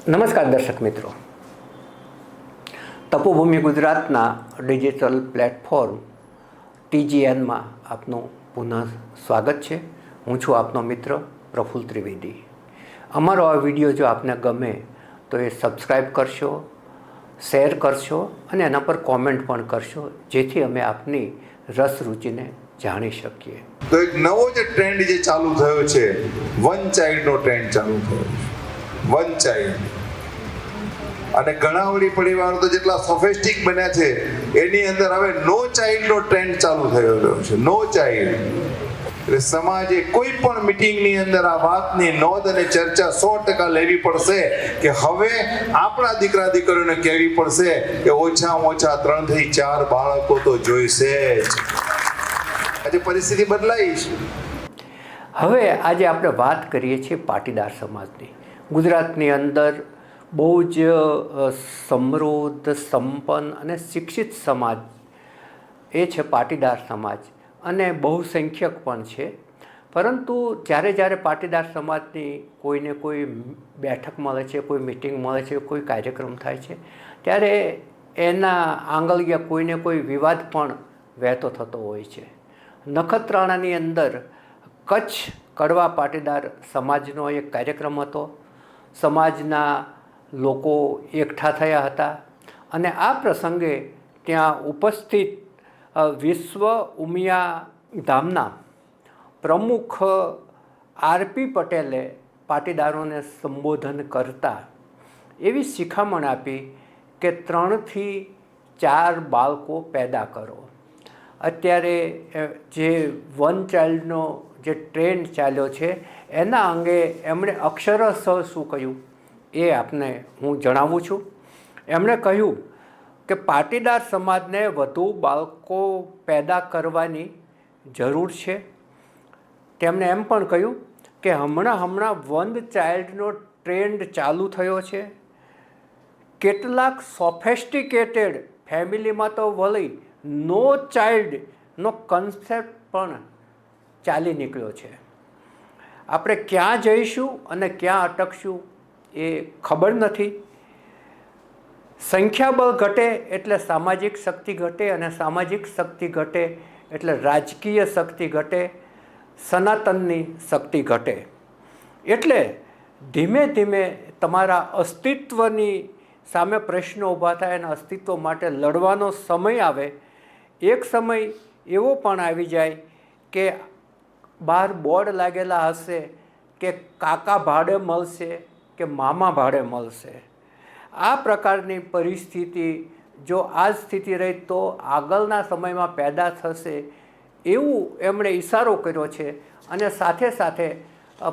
નમસ્કાર દર્શક મિત્રો, તપોભૂમિ ગુજરાતના ડિજિટલ પ્લેટફોર્મ TGNમાં આપનું પુનઃ સ્વાગત છે. હું છું આપનો મિત્ર પ્રફુલ્લ ત્રિવેદી. અમારો આ વિડીયો જો આપને ગમે તો એ સબસ્ક્રાઈબ કરશો, શેર કરશો અને એના પર કોમેન્ટ પણ કરશો, જેથી અમે આપની રસ રુચિને જાણી શકીએ. તો એક નવો જે ટ્રેન્ડ જે ચાલુ થયો છે, વન ચાઇલ્ડનો ટ્રેન્ડ ચાલુ થયો છે. વન ચાઇલ્ડ અને ઘણા વળી પરિવારો તો જેટલા સોફિસ્ટિક બન્યા છે એની અંદર હવે નો ચાઇલ્ડનો ટ્રેન્ડ ચાલુ થયો છે. નો ચાઇલ્ડ એટલે સમાજે કોઈ પણ મિટિંગની અંદર આ વાતની નોંધ અને ચર્ચા 100% લેવી પડશે કે હવે આપણા દીકરા દીકરીઓને કહેવી પડશે કે ઓછામાં ઓછા 3 થી 4 બાળકો તો જોઈશે જ. આજે પરિસ્થિતિ બદલાઈ છે. હવે આજે આપણે વાત કરીએ છીએ પાટીદાર સમાજની. ગુજરાતની અંદર બહુ જ સમૃદ્ધ, સંપન્ન અને શિક્ષિત સમાજ એ છે પાટીદાર સમાજ, અને બહુસંખ્યક પણ છે. પરંતુ જ્યારે પાટીદાર સમાજની કોઈને કોઈ બેઠક મળે છે, કોઈ મિટિંગ મળે છે, કોઈ કાર્યક્રમ થાય છે, ત્યારે એના આંગળીયા કોઈને કોઈ વિવાદ પણ વહેતો થતો હોય છે. નખત્રાણાની અંદર કચ્છ કડવા પાટીદાર સમાજનો એક કાર્યક્રમ હતો. સમાજના લોકો એકઠા થયા હતા અને આ પ્રસંગે ત્યાં ઉપસ્થિત વિશ્વ ઉમિયા ધામના પ્રમુખ RP પટેલે પાટીદારોને સંબોધન કરતા એવી શિખામણ આપી કે 3 થી 4 બાળકો પેદા કરો. અત્યારે જે વન ચાઇલ્ડનો જે ટ્રેન્ડ ચાલ્યો છે એના અંગે એમણે અક્ષરશઃ શું કહ્યું એ આપને હું જણાવું છું. એમણે કહ્યું કે પાટીદાર સમાજને વધુ બાળકો પેદા કરવાની જરૂર છે. તેમણે એમ પણ કહ્યું કે હમણાં વન ચાઇલ્ડનો ટ્રેન્ડ ચાલુ થયો છે. કેટલાક સોફેસ્ટિકેટેડ ફેમિલીમાં તો વળી નો ચાઇલ્ડનો કન્સેપ્ટ પણ ચાલી નીકળ્યો છે. આપણે ક્યાં જઈશું અને ક્યાં અટકશું એ ખબર નથી. સંખ્યાબળ ઘટે એટલે સામાજિક શક્તિ ઘટે, અને સામાજિક શક્તિ ઘટે એટલે રાજકીય શક્તિ ઘટે, સનાતનની શક્તિ ઘટે. એટલે ધીમે ધીમે તમારા અસ્તિત્વની સામે પ્રશ્નો ઊભા થાય અને અસ્તિત્વ માટે લડવાનો સમય આવે. એક સમય એવો પણ આવી જાય કે બહાર બોર્ડ લાગેલા હશે કે કાકા ભાડે મળશે કે મામા ભાડે મળશે. આ પ્રકારની પરિસ્થિતિ જો આ સ્થિતિ રહી તો આગળના સમયમાં પેદા થશે એવું એમણે ઈશારો કર્યો છે. અને સાથે સાથે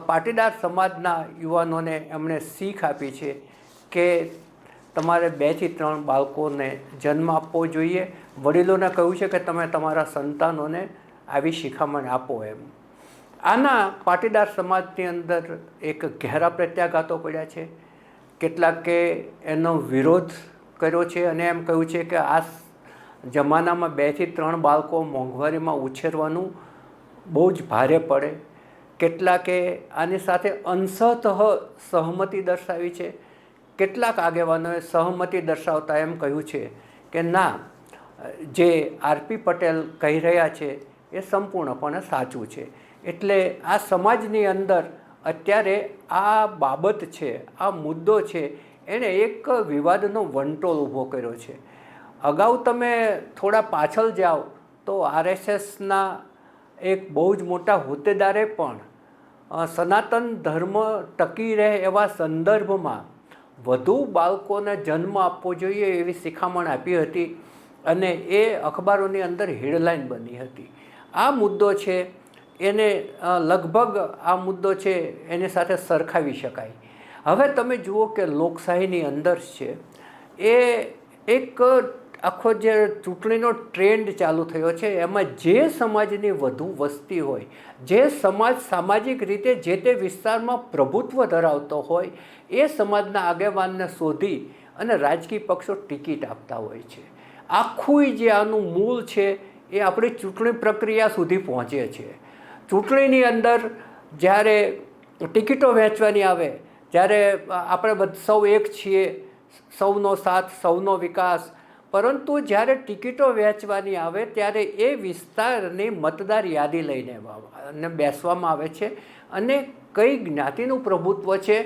પાટીદાર સમાજના યુવાનોને એમણે શીખ આપી છે કે તમારે 2 થી 3 બાળકોને જન્મ આપવો જોઈએ. વડીલોને કહ્યું છે કે તમે તમારા સંતાનોને આવી શિખામણ આપો એમ. આના પાટીદાર સમાજની અંદર એક ઘેરા પ્રત્યાઘાતો પડ્યા છે. કેટલાકે એનો વિરોધ કર્યો છે અને એમ કહ્યું છે કે આ જમાનામાં 2 થી 3 બાળકો મોંઘવારીમાં ઉછેરવાનું બહુ જ ભારે પડે. કેટલાકે આની સાથે અંશતઃ સહમતિ દર્શાવી છે. કેટલાક આગેવાનોએ સહમતિ દર્શાવતા એમ કહ્યું છે કે ના, જે RP પટેલ કહી રહ્યા છે એ સંપૂર્ણપણે સાચું છે. એટલે આ સમાજની અંદર અત્યારે આ બાબત છે, આ મુદ્દો છે, એણે એક વિવાદનો વંટોળ ઊભો કર્યો છે. અગાઉ તમે થોડા પાછળ જાઓ તો RSSના એક બહુ જ મોટા હોદ્દેદારે પણ સનાતન ધર્મ ટકી રહે એવા સંદર્ભમાં વધુ બાળકોને જન્મ આપવો જોઈએ એવી શિખામણ આપી હતી અને એ અખબારોની અંદર હેડલાઇન બની હતી. આ મુદ્દો છે એને લગભગ આ મુદ્દો છે એની સાથે સરખાવી શકાય. હવે તમે જુઓ કે લોકશાહીની અંદર છે એ એક આખો જે ચૂંટણીનો ટ્રેન્ડ ચાલુ થયો છે, એમાં જે સમાજની વધુ વસ્તી હોય, જે સમાજ સામાજિક રીતે જે તે વિસ્તારમાં પ્રભુત્વ ધરાવતો હોય, એ સમાજના આગેવાનને શોધી અને રાજકીય પક્ષો ટિકિટ આપતા હોય છે. આખું જે આનું મૂળ છે એ આપણી ચૂંટણી પ્રક્રિયા સુધી પહોંચે છે. ચૂંટણીની અંદર જ્યારે ટિકિટો વહેંચવાની આવે જ્યારે આપણે સૌ એક છીએ, સૌનો સાથ સૌનો વિકાસ, પરંતુ જ્યારે ટિકિટો વહેંચવાની આવે ત્યારે એ વિસ્તારની મતદાર યાદી લઈને અને બેસવામાં આવે છે અને કઈ જ્ઞાતિનું પ્રભુત્વ છે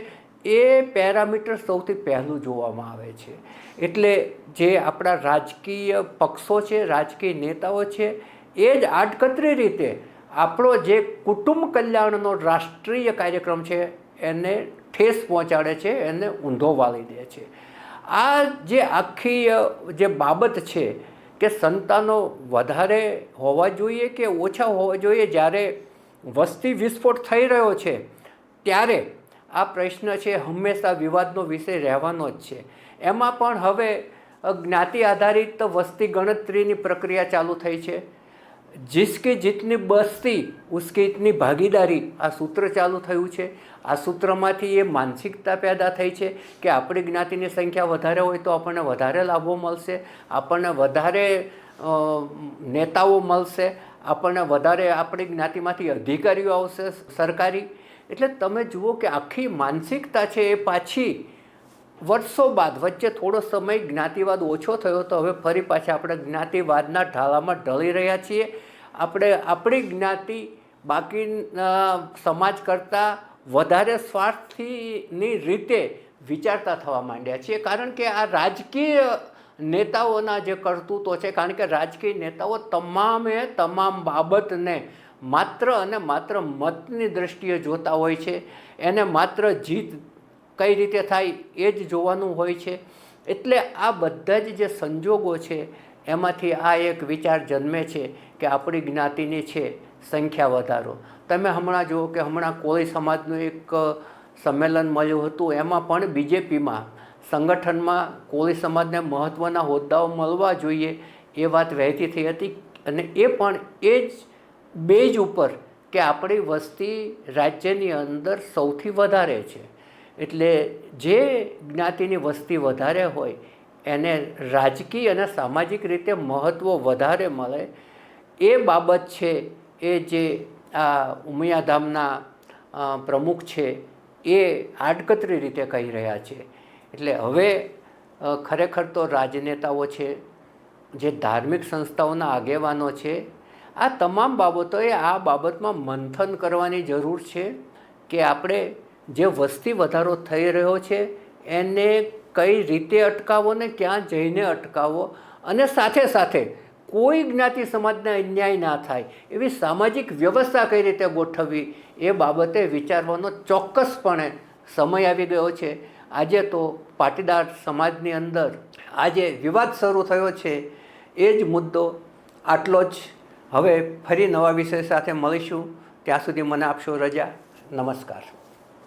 એ પેરામીટર સૌથી પહેલું જોવામાં આવે છે. એટલે જે આપણા રાજકીય પક્ષો છે, રાજકીય નેતાઓ છે, એ જ આડકતરી રીતે આપણો જે કુટુંબ કલ્યાણનો રાષ્ટ્રીય કાર્યક્રમ છે એને ઠેસ પહોંચાડે છે, એને ઊંધો વાળી દે છે. આ જે આખી જે બાબત છે કે સંતાનો વધારે હોવા જોઈએ કે ઓછા હોવા જોઈએ, જ્યારે વસ્તી વિસ્ફોટ થઈ રહ્યો છે ત્યારે આ પ્રશ્ન છે હંમેશા વિવાદનો વિષય રહેવાનો જ છે. એમાં પણ હવે જ્ઞાતિ આધારિત વસ્તી ગણતરીની પ્રક્રિયા ચાલુ થઈ છે. જિસકી જીતની બસ્તી ઉસકી ઇતની ભાગીદારી, આ સૂત્ર ચાલુ થયું છે. આ સૂત્રમાંથી એ માનસિકતા પેદા થઈ છે કે આપણી જ્ઞાતિની સંખ્યા વધારે હોય તો આપણને વધારે લાભો મળશે, આપણને વધારે નેતાઓ મળશે, આપણને વધારે આપણી જ્ઞાતિમાંથી અધિકારીઓ આવશે સરકારી. એટલે તમે જુઓ કે આખી માનસિકતા છે એ પાછી વર્ષો બાદ, વચ્ચે થોડો સમય જ્ઞાતિવાદ ઓછો થયો તો હવે ફરી પાછા આપણે જ્ઞાતિવાદના ઢાળામાં ઢળી રહ્યા છીએ. આપણે આપણી જ્ઞાતિ બાકીના સમાજ કરતાં વધારે સ્વાર્થની રીતે વિચારતા થવા માંડ્યા છીએ, કારણ કે આ રાજકીય નેતાઓના જે કરતૂતો છે, કારણ કે રાજકીય નેતાઓ તમામ બાબતને માત્ર અને માત્ર મતની દૃષ્ટિએ જોતા હોય છે. એને માત્ર જીત કઈ રીતે થાય એ જ જોવાનું હોય છે. એટલે આ બધા જ જે સંજોગો છે એમાંથી આ એક વિચાર જન્મે છે કે આપણી જ્ઞાતિની છે સંખ્યા વધારો. તમે હમણાં જુઓ કે હમણાં કોળી સમાજનું એક સંમેલન મળ્યું હતું, એમાં પણ બીજેપીમાં સંગઠનમાં કોળી સમાજને મહત્ત્વના હોદ્દાઓ મળવા જોઈએ એ વાત વહેતી થઈ હતી. અને એ પણ એ જ બેઝ ઉપર કે આપણી વસ્તી રાજ્યની અંદર સૌથી વધારે છે. એટલે જે જ્ઞાતિની વસ્તી વધારે હોય એને રાજકીય અને સામાજિક રીતે મહત્ત્વ વધારે મળે એ બાબત છે એ જે આ ઉમિયાધામના પ્રમુખ છે એ આડકતરી રીતે કહી રહ્યા છે. એટલે હવે ખરેખર તો રાજનેતાઓ છે, જે ધાર્મિક સંસ્થાઓના આગેવાનો છે, આ તમામ બાબતોએ આ બાબતમાં મંથન કરવાની જરૂર છે કે આપણે જે વસ્તી વધારો થઈ રહ્યો છે એને કઈ રીતે અટકાવવો ને ક્યાં જઈને અટકાવવો, અને સાથે સાથે કોઈ જ્ઞાતિ સમાજને અન્યાય ના થાય એવી સામાજિક વ્યવસ્થા કઈ રીતે ગોઠવવી એ બાબતે વિચારવાનો ચોક્કસપણે સમય આવી ગયો છે. આજે તો પાટીદાર સમાજની અંદર આજે વિવાદ શરૂ થયો છે એ જ મુદ્દો આટલો જ. હવે ફરી નવા વિષય સાથે મળીશું, ત્યાં સુધી મને આપશો રજા. નમસ્કાર.